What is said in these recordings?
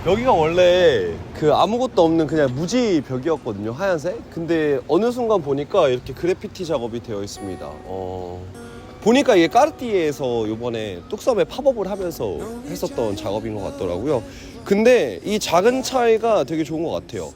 여기가 원래 그 아무것도 없는 그냥 무지 벽이었거든요, 하얀색. 근데 어느 순간 보니까 이렇게 그래피티 작업이 되어 있습니다. 보니까 이게 까르띠에에서 요번에 뚝섬에 팝업을 하면서 했었던 작업인 것 같더라고요. 근데 이 작은 차이가 되게 좋은 것 같아요.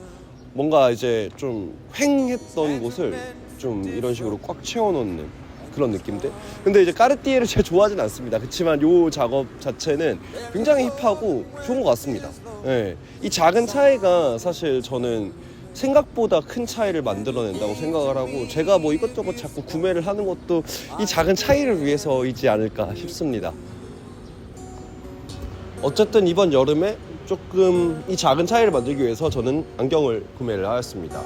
뭔가 이제 좀 횡했던 곳을 좀 이런 식으로 꽉 채워놓는 그런 느낌들. 근데 이제 까르띠에를 제가 좋아하진 않습니다. 그렇지만 요 작업 자체는 굉장히 힙하고 좋은 것 같습니다. 네. 이 작은 차이가 사실 저는 생각보다 큰 차이를 만들어낸다고 생각을 하고, 제가 뭐 이것저것 자꾸 구매를 하는 것도 이 작은 차이를 위해서이지 않을까 싶습니다. 어쨌든 이번 여름에 조금 이 작은 차이를 만들기 위해서 저는 안경을 구매를 하였습니다.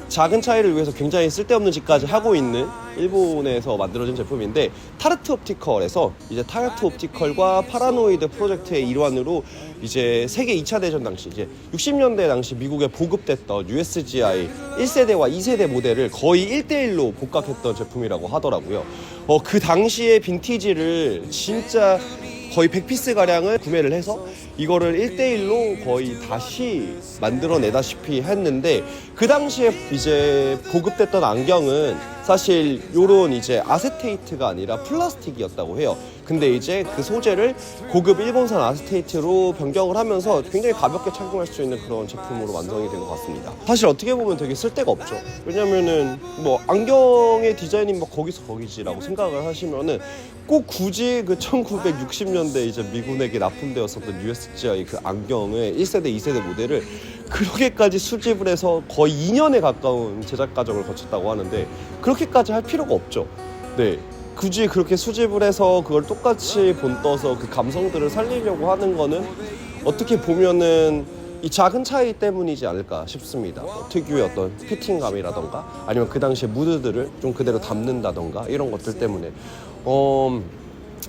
작은 차이를 위해서 굉장히 쓸데없는 짓까지 하고 있는 일본에서 만들어진 제품인데, 타르트 옵티컬에서 이제 타르트 옵티컬과 파라노이드 프로젝트의 일환으로 이제 세계 2차 대전 당시 이제 60년대 당시 미국에 보급됐던 USGI 1세대와 2세대 모델을 거의 1대1로 복각했던 제품이라고 하더라고요. 그 당시의 빈티지를 진짜 거의 100피스 가량을 구매를 해서 이거를 1대1로 거의 다시 만들어내다시피 했는데, 그 당시에 이제 보급됐던 안경은 사실 요런 이제 아세테이트가 아니라 플라스틱이었다고 해요. 근데 이제 그 소재를 고급 일본산 아세테이트로 변경을 하면서 굉장히 가볍게 착용할 수 있는 그런 제품으로 완성이 된 것 같습니다. 사실 어떻게 보면 되게 쓸데가 없죠. 왜냐면은 뭐 안경의 디자인이 뭐 거기서 거기지라고 생각을 하시면은 꼭 굳이 그 1960년대 이제 미군에게 납품되었었던 USGI 그 안경의 1세대, 2세대 모델을 그렇게까지 수집을 해서 거의 2년에 가까운 제작 과정을 거쳤다고 하는데, 그렇게까지 할 필요가 없죠. 네. 굳이 그렇게 수집을 해서 그걸 똑같이 본떠서 그 감성들을 살리려고 하는 거는 어떻게 보면은 이 작은 차이 때문이지 않을까 싶습니다. 특유의 어떤 피팅감이라던가 아니면 그 당시의 무드들을 좀 그대로 담는다던가 이런 것들 때문에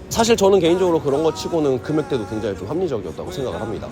사실 저는 개인적으로 그런 거 치고는 금액대도 굉장히 좀 합리적이었다고 생각을 합니다.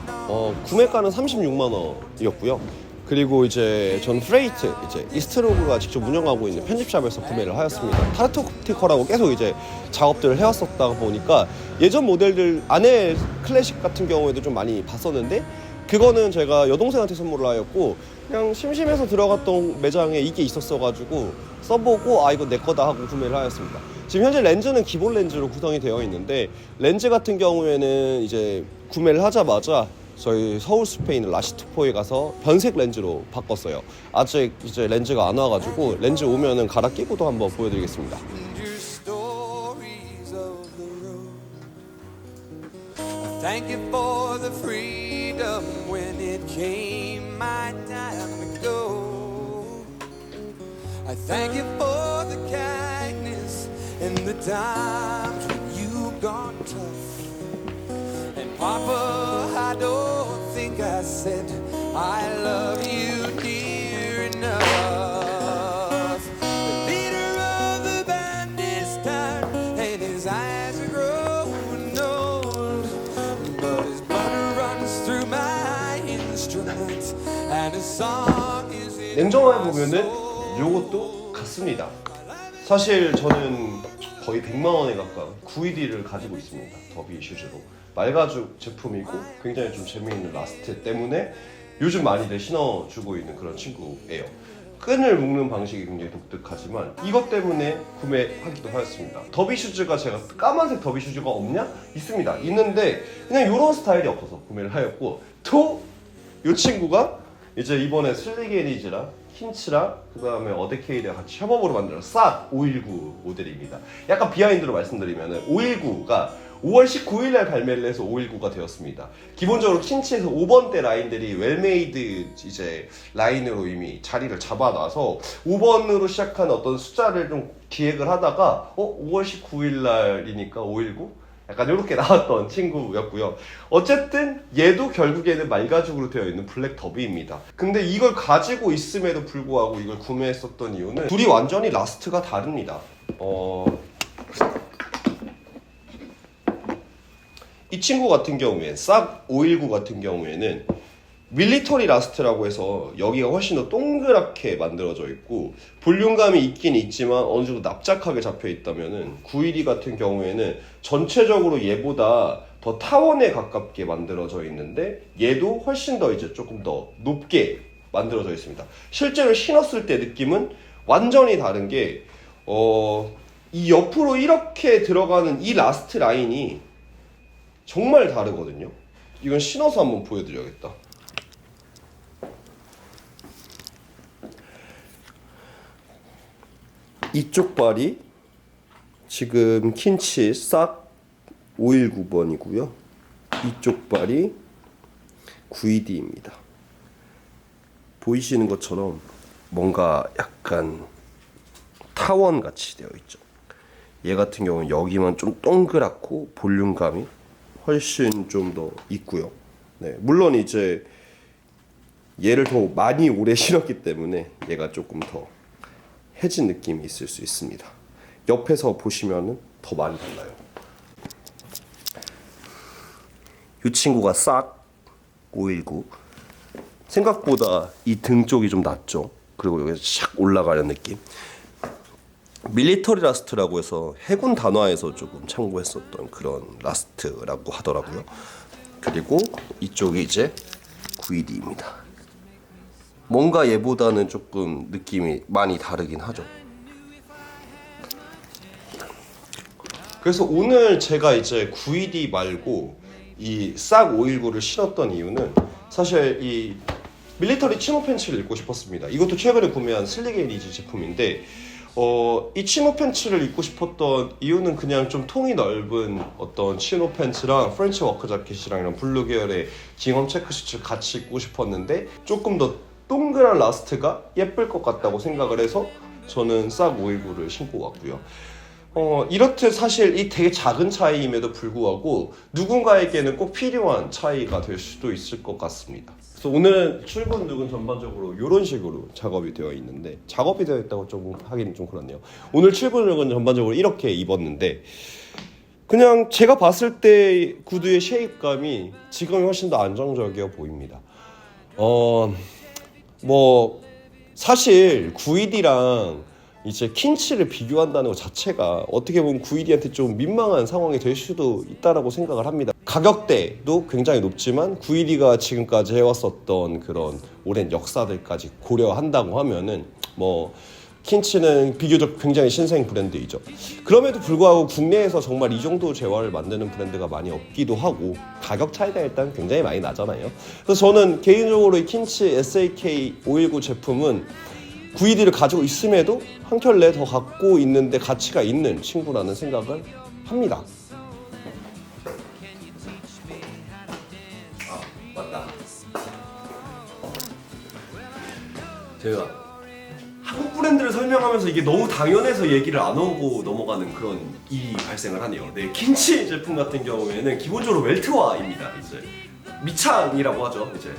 구매가는 36만 원이었고요. 그리고 이제 전 프레이트 이제 이스트로그가 직접 운영하고 있는 편집샵에서 구매를 하였습니다. 타르트 옵티컬하고 계속 이제 작업들을 해왔었다 보니까 예전 모델들 안에 클래식 같은 경우에도 좀 많이 봤었는데, 그거는 제가 여동생한테 선물을 하였고 그냥 심심해서 들어갔던 매장에 이게 있었어가지고 써보고 이거 내 거다 하고 구매를 하였습니다. 지금 현재 렌즈는 기본 렌즈로 구성이 되어 있는데, 렌즈 같은 경우에는 이제 구매를 하자마자 저희 서울 숲에 있는 라시투포에 가서 변색 렌즈로 바꿨어요. 아직 이제 렌즈가 안 와가지고 렌즈 오면은 갈아 끼고도 한번 보여드리겠습니다. Thank you for the freedom when it came my time to go. I thank you for the kindness and the times when you got tough. And Papa, I don't think I said I love you dear enough. The leader of the band is tired and his eyes are growing old, but his blood runs through my instruments and his song is in. 냉정하게 보면은 요것도 같습니다. 사실 저는 거의 100만 원에 가까운 9ED를 가지고 있습니다. 더비 슈즈로. 말가죽 제품이고 굉장히 좀 재미있는 라스트 때문에 요즘 많이들 신어주고 있는 그런 친구예요. 끈을 묶는 방식이 굉장히 독특하지만 이것 때문에 구매하기도 하였습니다. 더비 슈즈가 제가 까만색 더비 슈즈가 없냐? 있습니다. 있는데 그냥 이런 스타일이 없어서 구매를 하였고, 또 이 친구가 이제 이번에 슬리게니즈랑 힌츠랑 그 다음에 어데케이드가 같이 협업으로 만든 싹 519 모델입니다. 약간 비하인드로 말씀드리면 519가 5월 19일 날 발매를 해서 519가 되었습니다. 기본적으로 힌츠에서 5번대 라인들이 웰메이드 이제 라인으로 이미 자리를 잡아놔서 5번으로 시작한 어떤 숫자를 좀 기획을 하다가 5월 19일 날이니까 519? 약간 이렇게 나왔던 친구였고요. 어쨌든 얘도 결국에는 말가죽으로 되어 있는 블랙 더비입니다. 근데 이걸 가지고 있음에도 불구하고 이걸 구매했었던 이유는 둘이 완전히 라스트가 다릅니다. 이 친구 같은 경우에 싹 519 같은 경우에는 밀리터리 라스트라고 해서 여기가 훨씬 더 동그랗게 만들어져 있고 볼륨감이 있긴 있지만 어느 정도 납작하게 잡혀 있다면은 912 같은 경우에는 전체적으로 얘보다 더 타원에 가깝게 만들어져 있는데 얘도 훨씬 더 이제 조금 더 높게 만들어져 있습니다. 실제로 신었을 때 느낌은 완전히 다른 게 이 옆으로 이렇게 들어가는 이 라스트 라인이 정말 다르거든요. 이건 신어서 한번 보여드려야겠다. 이쪽 발이 지금 킨치 싹 519번이고요. 이쪽 발이 9ED입니다. 보이시는 것처럼 뭔가 약간 타원 같이 되어 있죠. 얘 같은 경우는 여기만 좀 동그랗고 볼륨감이 훨씬 좀 더 있고요. 네, 물론 이제 얘를 더 많이 오래 신었기 때문에 얘가 조금 더 해진 느낌이 있을 수 있습니다. 옆에서 보시면은 더 많이 달라요. 이 친구가 싹 519. 생각보다 이 등 쪽이 좀 낮죠. 그리고 여기서 샥 올라가는 느낌. 밀리터리 라스트라고 해서 해군 단화에서 조금 참고했었던 그런 라스트라고 하더라고요. 그리고 이쪽이 이제 9ED입니다. 뭔가 얘보다는 조금 느낌이 많이 다르긴 하죠. 그래서 오늘 제가 이제 9ED 말고 이 싹 519를 신었던 이유는 사실 이 밀리터리 치노 팬츠를 입고 싶었습니다. 이것도 최근에 구매한 슬리게리즈 제품인데 이 치노 팬츠를 입고 싶었던 이유는 그냥 좀 통이 넓은 어떤 치노 팬츠랑 프렌치 워크 자켓이랑 이런 블루 계열의 징엄 체크 슈츠를 같이 입고 싶었는데 조금 더 동그란 라스트가 예쁠 것 같다고 생각을 해서 저는 싹 519를 신고 왔고요. 이렇듯 사실 이 되게 작은 차이임에도 불구하고 누군가에게는 꼭 필요한 차이가 될 수도 있을 것 같습니다. 그래서 오늘은 출근 룩은 전반적으로 이런 식으로 작업이 되어 있는데, 작업이 되어 있다고 좀 하기는 좀 그렇네요. 오늘 출근 룩은 전반적으로 이렇게 입었는데 그냥 제가 봤을 때 구두의 쉐입감이 지금이 훨씬 더 안정적이어 보입니다. 뭐 사실 9ED랑 이제 킨치를 비교한다는 것 자체가 어떻게 보면 9ED한테 좀 민망한 상황이 될 수도 있다라고 생각을 합니다. 가격대도 굉장히 높지만 9ED가 지금까지 해왔었던 그런 오랜 역사들까지 고려한다고 하면은 뭐 킨치는 비교적 굉장히 신생 브랜드이죠. 그럼에도 불구하고 국내에서 정말 이 정도 재화를 만드는 브랜드가 많이 없기도 하고 가격 차이가 일단 굉장히 많이 나잖아요. 그래서 저는 개인적으로 이 킨치 SAK 519 제품은 9ED를 가지고 있음에도 한 켤레 더 갖고 있는데 가치가 있는 친구라는 생각을 합니다. 맞다. 제가 한국 브랜드를 설명하면서 이게 너무 당연해서 얘기를 안 하고 넘어가는 그런 일이 발생을 하네요. 네, 킨치 제품 같은 경우에는 기본적으로 웰트화입니다. 이제 밑창이라고 하죠. 이제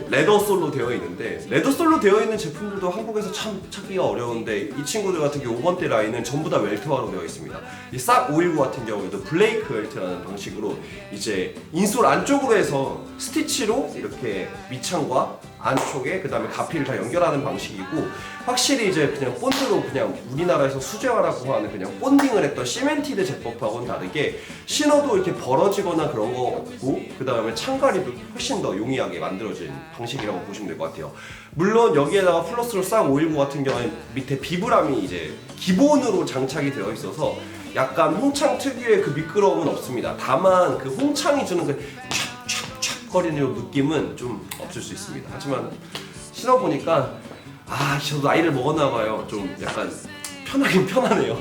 레더 솔로 되어 있는데, 레더 솔로 되어 있는 제품들도 한국에서 참 찾기가 어려운데 이 친구들 같은 경우 5번대 라인은 전부 다 웰트화로 되어 있습니다. 이 싹 519 같은 경우에도 블레이크 웰트라는 방식으로 이제 인솔 안쪽으로 해서 스티치로 이렇게 밑창과 안쪽에 그 다음에 가피를 다 연결하는 방식이고, 확실히 이제 그냥 본드로 그냥 우리나라에서 수제화라고 하는 그냥 본딩을 했던 시멘티드 제법하고는 다르게 신어도 이렇게 벌어지거나 그런 거 없고, 그 다음에 창가리도 훨씬 더 용이하게 만들어진 방식이라고 보시면 될 것 같아요. 물론 여기에다가 플러스로 싹 519 같은 경우는 밑에 비브람이 이제 기본으로 장착이 되어 있어서 약간 홍창 특유의 그 미끄러움은 없습니다. 다만 그 홍창이 주는 그 촥촥촥 거리는 느낌은 좀 없을 수 있습니다. 하지만 신어보니까 저도 나이를 먹었나 봐요. 좀 약간 편하긴 편하네요.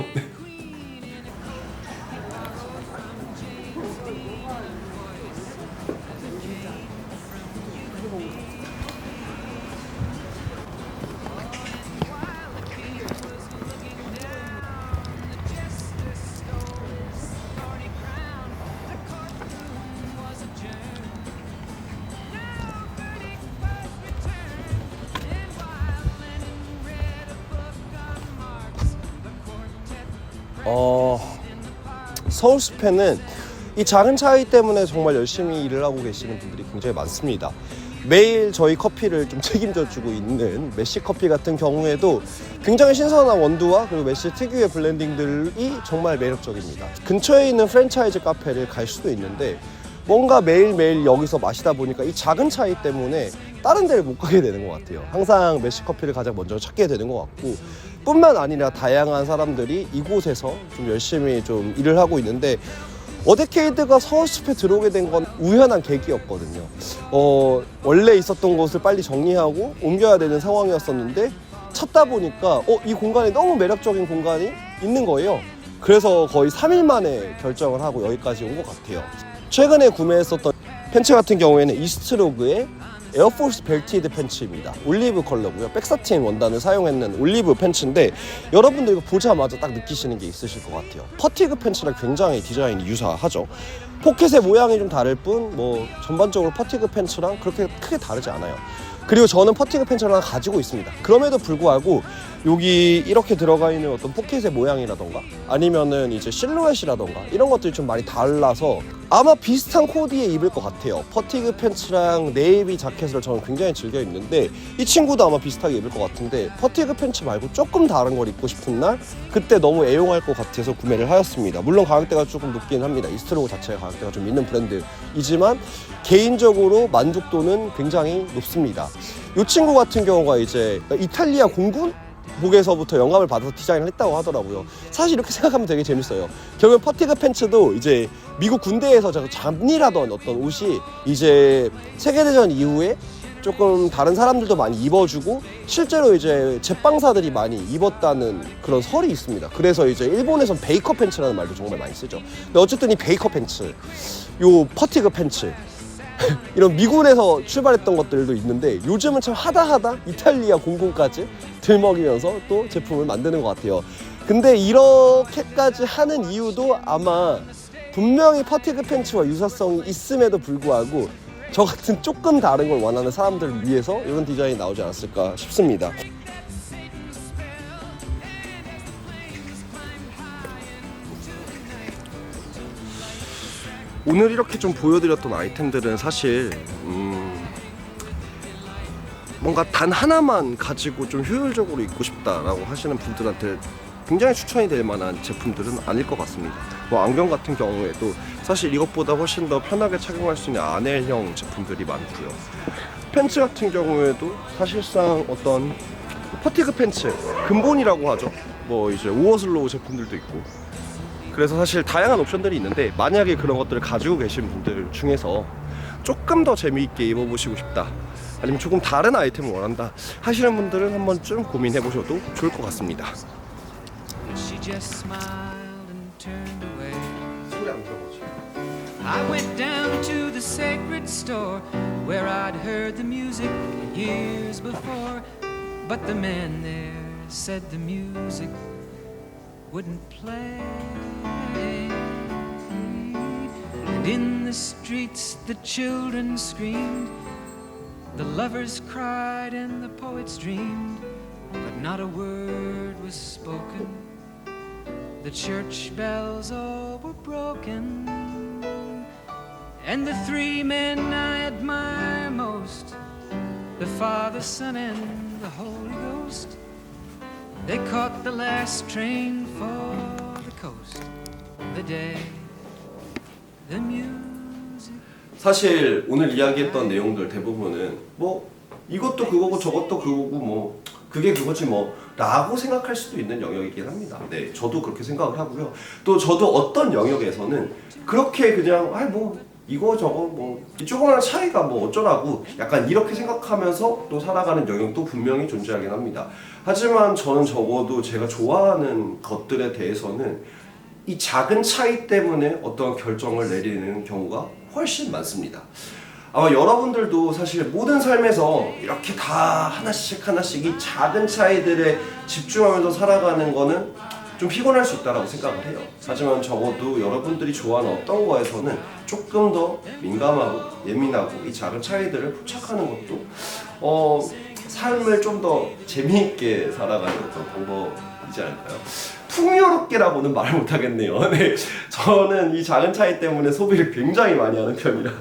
서울 숲에는 이 작은 차이 때문에 정말 열심히 일을 하고 계시는 분들이 굉장히 많습니다. 매일 저희 커피를 좀 책임져주고 있는 메시 커피 같은 경우에도 굉장히 신선한 원두와 그리고 메시 특유의 블렌딩들이 정말 매력적입니다. 근처에 있는 프랜차이즈 카페를 갈 수도 있는데 뭔가 매일매일 여기서 마시다 보니까 이 작은 차이 때문에 다른 데를 못 가게 되는 것 같아요. 항상 메시 커피를 가장 먼저 찾게 되는 것 같고, 뿐만 아니라 다양한 사람들이 이곳에서 좀 열심히 좀 일을 하고 있는데, 어데케이드가 서울숲에 들어오게 된 건 우연한 계기였거든요. 원래 있었던 곳을 빨리 정리하고 옮겨야 되는 상황이었었는데 찾다 보니까 이 공간이 너무 매력적인 공간이 있는 거예요. 그래서 거의 3일 만에 결정을 하고 여기까지 온 것 같아요. 최근에 구매했었던 팬츠 같은 경우에는 이스트로그의 에어포스 벨티드 팬츠입니다. 올리브 컬러고요. 백사틴 원단을 사용했는 올리브 팬츠인데 여러분들 이거 보자마자 딱 느끼시는 게 있으실 것 같아요. 퍼티그 팬츠랑 굉장히 디자인이 유사하죠. 포켓의 모양이 좀 다를 뿐 뭐 전반적으로 퍼티그 팬츠랑 그렇게 크게 다르지 않아요. 그리고 저는 퍼티그 팬츠를 하나 가지고 있습니다. 그럼에도 불구하고 여기 이렇게 들어가 있는 어떤 포켓의 모양이라던가 아니면은 이제 실루엣이라던가 이런 것들이 좀 많이 달라서 아마 비슷한 코디에 입을 것 같아요. 퍼티그 팬츠랑 네이비 자켓을 저는 굉장히 즐겨 입는데 이 친구도 아마 비슷하게 입을 것 같은데, 퍼티그 팬츠 말고 조금 다른 걸 입고 싶은 날 그때 너무 애용할 것 같아서 구매를 하였습니다. 물론 가격대가 조금 높긴 합니다. 이스트로그 자체가 가격대가 좀 있는 브랜드이지만 개인적으로 만족도는 굉장히 높습니다. 이 친구 같은 경우가 이제 이탈리아 공군 복에서부터 영감을 받아서 디자인을 했다고 하더라고요. 사실 이렇게 생각하면 되게 재밌어요. 결국 퍼티그 팬츠도 이제 미국 군대에서 잡일하던 어떤 옷이 이제 세계대전 이후에 조금 다른 사람들도 많이 입어주고 실제로 이제 제빵사들이 많이 입었다는 그런 설이 있습니다. 그래서 이제 일본에선 베이커 팬츠라는 말도 정말 많이 쓰죠. 근데 어쨌든 이 베이커 팬츠, 요 퍼티그 팬츠 이런 미군에서 출발했던 것들도 있는데 요즘은 참 하다 이탈리아 공군까지 들먹이면서 또 제품을 만드는 것 같아요. 근데 이렇게까지 하는 이유도 아마 분명히 퍼티그 팬츠와 유사성이 있음에도 불구하고 저 같은 조금 다른 걸 원하는 사람들을 위해서 이런 디자인이 나오지 않았을까 싶습니다. 오늘 이렇게 좀 보여드렸던 아이템들은 사실 뭔가 단 하나만 가지고 좀 효율적으로 입고 싶다라고 하시는 분들한테 굉장히 추천이 될 만한 제품들은 아닐 것 같습니다. 뭐 안경 같은 경우에도 사실 이것보다 훨씬 더 편하게 착용할 수 있는 아넬형 제품들이 많고요. 팬츠 같은 경우에도 사실상 어떤 퍼티그 팬츠, 근본이라고 하죠. 뭐 이제 오어슬로우 제품들도 있고, 그래서 사실 다양한 옵션들이 있는데 만약에 그런 것들을 가지고 계신 분들 중에서 조금 더 재미있게 입어보시고 싶다, 아니면 조금 다른 아이템을 원한다 하시는 분들은 한 번쯤 고민해 보셔도 좋을 것 같습니다. She just smiled and turned away. 소리 안 들어보지? I went down to the sacred store where I'd heard the music years before, but the man there said the music wouldn't play. And in the streets the children screamed, the lovers cried and the poets dreamed, but not a word was spoken. The church bells all were broken, and the three men I admire most, the Father, Son, and the Holy Ghost, they caught the last train for the coast. The day, the music. 사실 오늘 이야기했던 내용들 대부분은 뭐 이것도 그거고 저것도 그거고 뭐 그게 그거지 뭐 라고 생각할 수도 있는 영역이긴 합니다. 네, 저도 그렇게 생각을 하고요. 또 저도 어떤 영역에서는 그렇게 그냥 뭐 이거 저거 뭐 이 조그마한 차이가 뭐 어쩌라고 약간 이렇게 생각하면서 또 살아가는 영역도 분명히 존재하긴 합니다. 하지만 저는 적어도 제가 좋아하는 것들에 대해서는 이 작은 차이 때문에 어떤 결정을 내리는 경우가 훨씬 많습니다. 아마 여러분들도 사실 모든 삶에서 이렇게 다 하나씩 이 작은 차이들에 집중하면서 살아가는 거는 좀 피곤할 수 있다고 생각을 해요. 하지만 적어도 여러분들이 좋아하는 어떤 거에서는 조금 더 민감하고 예민하고 이 작은 차이들을 포착하는 것도 삶을 좀 더 재미있게 살아가는 어떤 방법이지 않을까요? 풍요롭게라고는 말을 못하겠네요. 네, 저는 이 작은 차이 때문에 소비를 굉장히 많이 하는 편이라